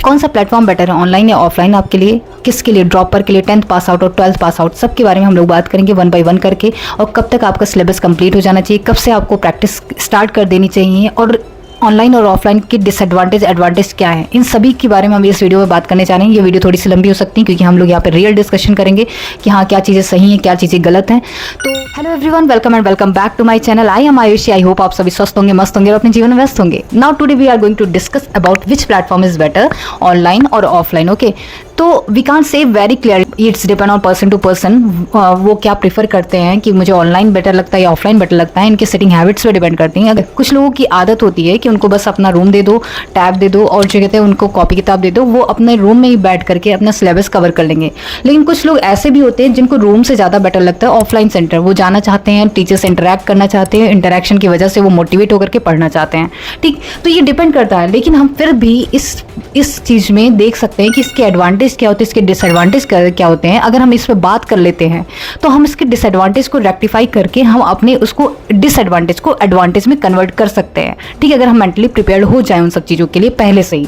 कौन सा platform better है, ऑनलाइन या ऑफलाइन आपके लिए, किसके लिए, ड्रॉपर के लिए, 10th पास आउट और 12th पास आउट, सबके बारे में हम लोग बात करेंगे वन बाय वन करके। और कब तक आपका सिलेबस कंप्लीट हो जाना चाहिए, कब से आपको प्रैक्टिस स्टार्ट कर देनी चाहिए, और ऑनलाइन और ऑफलाइन की डिसएडवांटेज एडवांटेज क्या है, इन सभी के बारे में हम इस वीडियो में बात करने जा रहे हैं। ये वीडियो थोड़ी सी लंबी हो सकती है क्योंकि हम लोग यहाँ पे रियल डिस्कशन करेंगे कि हाँ क्या चीज़ें सही हैं, क्या चीज़ें गलत हैं। तो hello everyone, welcome and welcome back to my channel. I am Ayushi. I hope आप सभी स्वस्थ होंगे, मस्त होंगे और अपने जीवन में व्यस्त होंगे। Now today we are going to discuss about which platform is better, online और ऑफलाइन। ओके, तो we can't say very clear, it's depend on person to person. वो क्या प्रीफर करते हैं कि मुझे ऑनलाइन बेटर लगता है या ऑफलाइन बेटर लगता है, इनके सेटिंग हैबिट्स पे डिपेंड करती हैं। कुछ लोगों की आदत होती है कि उनको बस अपना रूम दे दो, टैब दे दो और जो कहते हैं उनको कॉपी किताब दे दो, वो अपने रूम में ही बैठ करके अपना सिलेबस कवर कर लेंगे। लेकिन कुछ लोग ऐसे भी होते हैं जिनको रूम से ज़्यादा बेटर लगता है ऑफलाइन सेंटर। वो जाना चाहते हैं, टीचर से इंटरेक्ट करना चाहते हैं, इंटरेक्शन की वजह से वो मोटिवेट होकर के पढ़ना चाहते हैं। ठीक, तो ये डिपेंड करता है। लेकिन हम फिर भी इस चीज़ में देख सकते हैं कि इसके एडवांटेज क्या होते हैं, इसके डिसएडवांटेज क्या होते हैं। अगर हम इस पर बात कर लेते हैं तो हम इसके डिसएडवांटेज को रेक्टिफाई करके हम अपने उसको डिसएडवांटेज को एडवांटेज में कन्वर्ट कर सकते हैं। ठीक है, अगर हम मेंटली प्रिपेयर्ड हो जाए उन सब चीज़ों के लिए पहले से ही,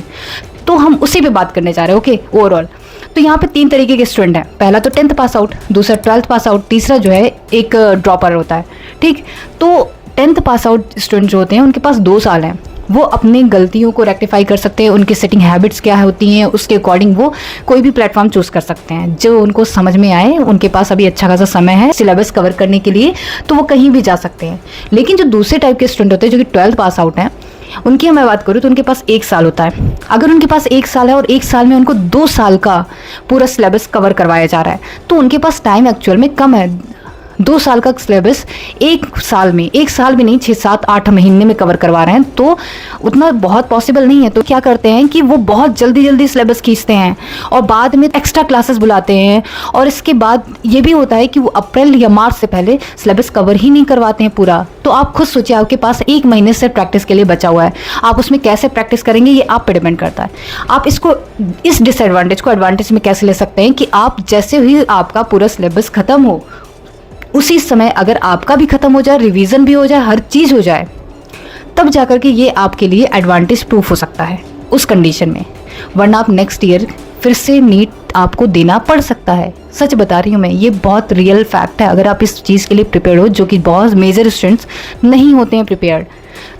तो हम उसी पे बात करने जा रहे हैं। ओके, ओवरऑल तो यहाँ पे 3 तरीके के स्टूडेंट हैं। पहला तो 10th पास आउट, दूसरा 12th पास आउट, तीसरा जो है एक ड्रॉपर होता है। ठीक, तो 10th पास आउट स्टूडेंट जो होते हैं उनके पास 2 साल हैं। वो अपनी गलतियों को रेक्टिफाई कर सकते हैं, उनकी सेटिंग हैबिट्स क्या होती हैं उसके अकॉर्डिंग वो कोई भी प्लेटफॉर्म चूज़ कर सकते हैं जो उनको समझ में आए। उनके पास अभी अच्छा खासा समय है सिलेबस कवर करने के लिए, तो वो कहीं भी जा सकते हैं। लेकिन जो दूसरे टाइप के स्टूडेंट होते हैं जो कि 12th पास आउट हैं, उनकी मैं बात करूँ तो उनके पास 1 साल होता है। अगर उनके पास 1 साल है और 1 साल में उनको 2 साल का पूरा सिलेबस कवर करवाया जा रहा है, तो उनके पास टाइम एक्चुअल में कम है। 2 साल का सिलेबस 1 साल में, 1 साल भी नहीं, 6, 7, 8 महीने में कवर करवा रहे हैं, तो उतना बहुत पॉसिबल नहीं है। तो क्या करते हैं कि वो बहुत जल्दी सिलेबस खींचते हैं और बाद में एक्स्ट्रा क्लासेस बुलाते हैं। और इसके बाद ये भी होता है कि वो अप्रैल या मार्च से पहले सिलेबस कवर ही नहीं करवाते हैं पूरा। तो आप खुद सोचिए, आपके पास 1 महीने से प्रैक्टिस के लिए बचा हुआ है, आप उसमें कैसे प्रैक्टिस करेंगे ये आप पे डिपेंड करता है। आप इसको, इस डिसएडवांटेज को एडवांटेज में कैसे ले सकते हैं कि आप जैसे ही आपका पूरा सिलेबस खत्म हो उसी समय अगर आपका भी खत्म हो जाए, रिवीजन भी हो जाए, हर चीज़ हो जाए, तब जाकर के ये आपके लिए एडवांटेज प्रूफ हो सकता है उस कंडीशन में। वरना आप नेक्स्ट ईयर फिर से नीट आपको देना पड़ सकता है। सच बता रही हूँ मैं, ये बहुत रियल फैक्ट है। अगर आप इस चीज़ के लिए प्रिपेयर्ड हो, जो कि बहुत मेजर स्टूडेंट्स नहीं होते हैं प्रिपेयर्ड,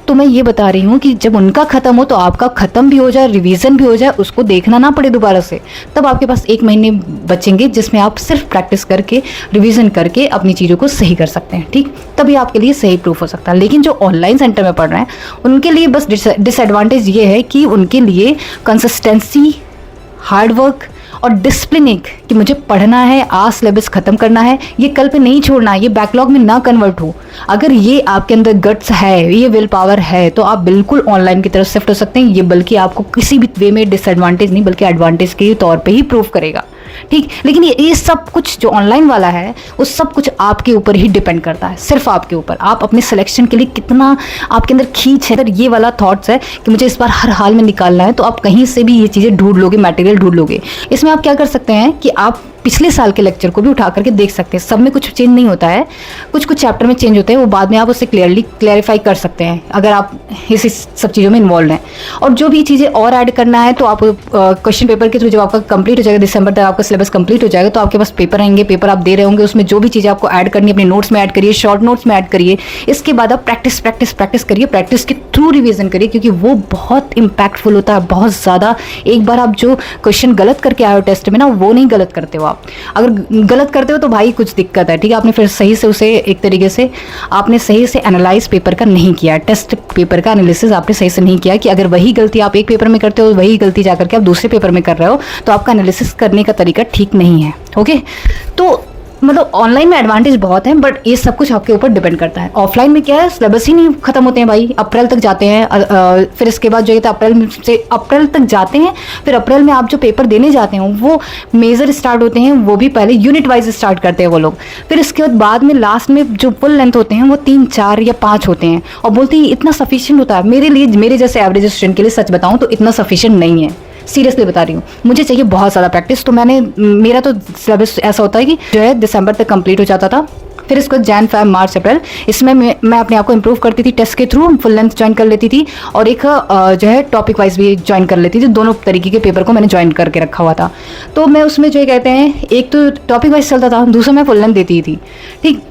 तो मैं ये बता रही हूँ कि जब उनका ख़त्म हो तो आपका ख़त्म भी हो जाए, रिवीजन भी हो जाए, उसको देखना ना पड़े दोबारा से, तब आपके पास 1 महीने बचेंगे जिसमें आप सिर्फ प्रैक्टिस करके, रिवीजन करके अपनी चीज़ों को सही कर सकते हैं। ठीक, तभी आपके लिए सही प्रूफ हो सकता है। लेकिन जो ऑनलाइन सेंटर में पढ़ रहे हैं उनके लिए बस डिसएडवांटेज ये है कि उनके लिए कंसिस्टेंसी, हार्डवर्क और डिसिप्लिन, एक कि मुझे पढ़ना है, आज सिलेबस खत्म करना है, ये कल पे नहीं छोड़ना, ये बैकलॉग में ना कन्वर्ट हो। अगर ये आपके अंदर गट्स है, ये विल पावर है, तो आप बिल्कुल ऑनलाइन की तरफ शिफ्ट हो सकते हैं। ये बल्कि आपको किसी भी वे में डिसएडवांटेज नहीं बल्कि एडवांटेज के तौर पे ही प्रूव करेगा। ठीक, लेकिन ये सब कुछ जो ऑनलाइन वाला है वो सब कुछ आपके ऊपर ही डिपेंड करता है, सिर्फ आपके ऊपर। आप अपने सिलेक्शन के लिए कितना आपके अंदर खींच है, अगर ये वाला थॉट्स है कि मुझे इस बार हर हाल में निकालना है, तो आप कहीं से भी ये चीज़ें ढूंढ लोगे, मटेरियल ढूंढ लोगे। इसमें आप क्या कर सकते हैं कि आप पिछले साल के लेक्चर को भी उठा करके देख सकते हैं। सब में कुछ चेंज नहीं होता है, कुछ चैप्टर में चेंज होते हैं, वो बाद में आप उससे क्लियरिफाई कर सकते हैं अगर आप इस सब चीज़ों में इन्वॉल्व हैं। और जो भी चीज़ें और ऐड करना है तो आप क्वेश्चन पेपर के थ्रू जब आपका कंप्लीट हो जाएगा, दिसंबर तक आपका सिलेबस कंप्लीट हो जाएगा, तो आपके पास पेपर आएंगे, पेपर आप दे रहे होंगे, उसमें जो भी चीज़ें आपको ऐड करनी है अपने नोट्स में ऐड करिए, शॉर्ट नोट्स में ऐड करिए। इसके बाद आप प्रैक्टिस करिए, प्रैक्टिस के थ्रू रिविजन करिए, क्योंकि वो बहुत इंपैक्टफुल होता है, बहुत ज़्यादा। एक बार आप जो क्वेश्चन गलत करके आए हो टेस्ट में ना, वो नहीं गलत करते हो आप। अगर गलत करते हो तो भाई कुछ दिक्कत है। ठीक है, आपने फिर सही से उसे एक तरीके से आपने सही से एनालाइज पेपर का नहीं किया, टेस्ट पेपर का एनालिसिस आपने सही से नहीं किया कि अगर वही गलती आप एक पेपर में करते हो, वही गलती जाकर के आप दूसरे पेपर में कर रहे हो, तो आपका एनालिसिस करने का तरीका ठीक नहीं है। ओके, तो मतलब ऑनलाइन में एडवांटेज बहुत हैं, बट ये सब कुछ आपके ऊपर डिपेंड करता है। ऑफलाइन में क्या है, सिलेबस ही नहीं खत्म होते हैं भाई, अप्रैल तक जाते हैं। फिर इसके बाद जो है अप्रैल तक जाते हैं, फिर अप्रैल में आप जो पेपर देने जाते हैं वो मेजर स्टार्ट होते हैं, वो भी पहले यूनिट वाइज स्टार्ट करते हैं वो लोग। फिर इसके बाद में लास्ट में जो फुल लेंथ होते हैं वो 3, 4 या 5 होते हैं, और बोलते हैं इतना सफिशिएंट होता है। मेरे लिए, मेरे जैसे एवरेज स्टूडेंट के लिए सच बताऊँ तो इतना सफिशिएंट नहीं है। सीरियसली बता रही हूँ, मुझे चाहिए बहुत ज़्यादा प्रैक्टिस। तो मेरा तो सिलेबस ऐसा होता है कि जो है दिसंबर तक कंप्लीट हो जाता था, फिर इसको जैन, फेब, मार्च, अप्रैल, इसमें मैं अपने आप को इंप्रूव करती थी टेस्ट के थ्रू, फुल लेंथ ज्वाइन कर लेती थी और एक जो है टॉपिक वाइज भी ज्वाइन कर लेती थी। दोनों तरीके के पेपर को मैंने ज्वाइन करके रखा हुआ था। तो मैं उसमें जो कहते हैं, एक तो टॉपिक वाइज चलता था, दूसरा मैं फुल लेंथ देती थी, ठीक।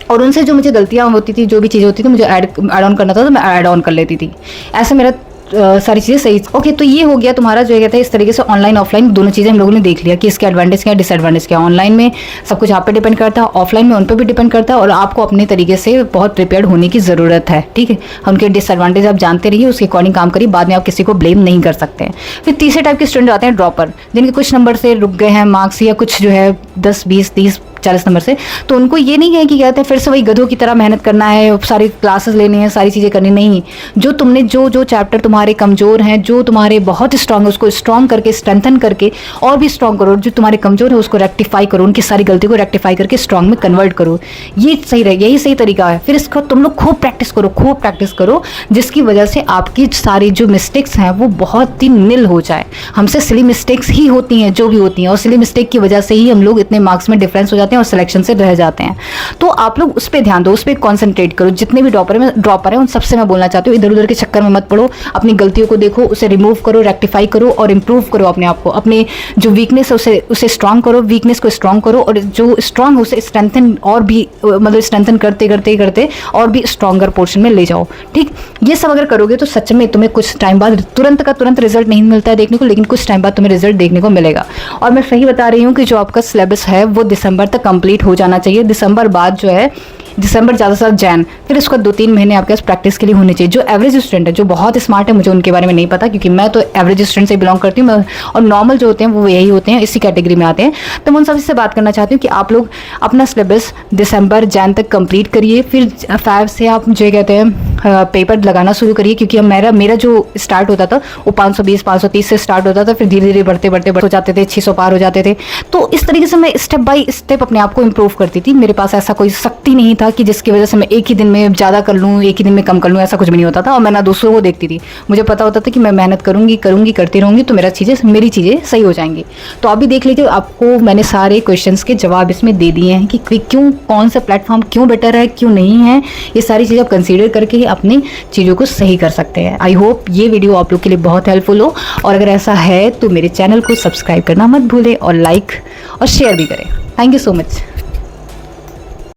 और उनसे जो मुझे गलतियाँ होती थी, जो भी चीज़ें होती थी, मुझे ऐड ऑन करना था तो मैं ऐड ऑन कर लेती थी। ऐसे मेरा सारी चीज़ें सही। ओके, तो ये हो गया तुम्हारा जो कहते हैं इस तरीके से ऑनलाइन ऑफलाइन दोनों चीज़ें हम लोगों ने देख लिया कि इसके एडवांटेज क्या है, डिसएडवांटेज क्या है। ऑनलाइन में सब कुछ आप पे डिपेंड करता है, ऑफलाइन में उन पर भी डिपेंड करता है और आपको अपने तरीके से बहुत प्रिपेयर्ड होने की ज़रूरत है, ठीक है। उनके डिसएडवांटेज आप जानते रहिए, उसके अकॉर्डिंग काम करिए, बाद में आप किसी को ब्लेम नहीं कर सकते हैं। फिर तीसरे टाइप के स्टूडेंट आते हैं ड्रॉपर, जिनके कुछ नंबर से रुक गए हैं मार्क्स या कुछ जो है 10, 20, 30, 40 नंबर से। तो उनको ये नहीं है कि कहते हैं फिर से वही गधों की तरह मेहनत करना है, सारी क्लासेस लेनी है, सारी चीज़ें करनी नहीं। जो तुमने जो चैप्टर तुम्हारे कमज़ोर हैं, जो तुम्हारे बहुत स्ट्रांग है, उसको स्ट्रांग करके, स्ट्रेंथन करके और भी स्ट्रांग करो। जो तुम्हारे कमज़ोर है उसको रेक्टिफाई करो, उनकी सारी गलती को रेक्टिफाई करके स्ट्रांग में कन्वर्ट करो। ये सही रहे, यही सही तरीका है। फिर इसको तुम लोग खूब प्रैक्टिस करो, जिसकी वजह से आपकी सारी जो मिस्टेक्स हैं वो बहुत ही निल हो जाए। हमसे सिली मिस्टेक्स ही होती हैं, जो भी होती हैं, और सिली मिस्टेक की वजह से ही हम लोग इतने मार्क्स में डिफरेंस हो जाते हैं और सिलेक्शन से रह जाते हैं। तो आप लोग उस पर ध्यान दो, उस पर कॉन्सेंट्रेट करो। जितने भी ड्रॉपर हैं उन सबसे मैं बोलना चाहती हूँ, इधर उधर के चक्कर में मत पड़ो। अपनी गलतियों को देखो, उसे रिमूव करो, रेक्टिफाई करो और इंप्रूव करो अपने आप को। अपने जो वीकनेस है उसे स्ट्रांग करो, वीकनेस को स्ट्रांग करो, और जो स्ट्रांग है उसे स्ट्रेंथन और भी मतलब स्ट्रेंथन करते और भी स्ट्रांगर पोर्शन में ले जाओ, ठीक। ये सब अगर करोगे तो सच में तुम्हें कुछ टाइम बाद तुरंत का तुरंत रिजल्ट नहीं मिलता है देखने को, लेकिन कुछ टाइम बाद तुम्हें रिजल्ट देखने को मिलेगा। और मैं सही बता रही हूँ कि जो आपका सिलेबस है वो दिसंबर तक कंप्लीट हो जाना चाहिए। दिसंबर बाद जो है, दिसंबर ज़्यादा से ज़्यादा जैन, फिर उसका 2-3 महीने आपके पास प्रैक्टिस के लिए होने चाहिए। जो एवरेज स्टूडेंट है, जो बहुत स्मार्ट है, मुझे उनके बारे में नहीं पता क्योंकि मैं तो एवरेज स्टूडेंट से बिलोंग करती हूँ, और नॉर्मल जो होते हैं वो यही होते हैं, इसी कैटेगरी में आते हैं। तो मैं उन सबसे बात करना चाहती हूँ कि आप लोग अपना सिलेबस दिसंबर जैन तक कंप्लीट करिए। फिर फेब से आप जो कहते हैं पेपर लगाना शुरू करिए, क्योंकि मेरा जो स्टार्ट होता था वो 520, 530 से स्टार्ट होता था, फिर धीरे धीरे बढ़ते हो जाते थे, 600 पार हो जाते थे। तो इस तरीके से मैं स्टेप बाय स्टेप अपने आप को इम्प्रूव करती थी। मेरे पास ऐसा कोई शक्ति नहीं था कि जिसकी वजह से मैं एक ही दिन में ज़्यादा कर लूँ, एक ही दिन में कम कर लूँ, ऐसा कुछ भी नहीं होता था। और मैं ना दूसरों को देखती थी, मुझे पता होता था कि मैं मेहनत करूँगी करती रहूँगी तो मेरी चीज़ें सही हो जाएंगी। तो आप भी देख लीजिए, आपको मैंने सारे क्वेश्चंस के जवाब इसमें दे दिए हैं कि क्यों, कौन सा प्लेटफॉर्म क्यों बेटर है, क्यों नहीं है। ये सारी चीज़ें आप कंसीडर करके ही अपनी चीज़ों को सही कर सकते हैं। आई होप ये वीडियो आप लोग के लिए बहुत हेल्पफुल हो, और अगर ऐसा है तो मेरे चैनल को सब्सक्राइब करना मत भूलें और लाइक और शेयर भी करें। Thank you so much.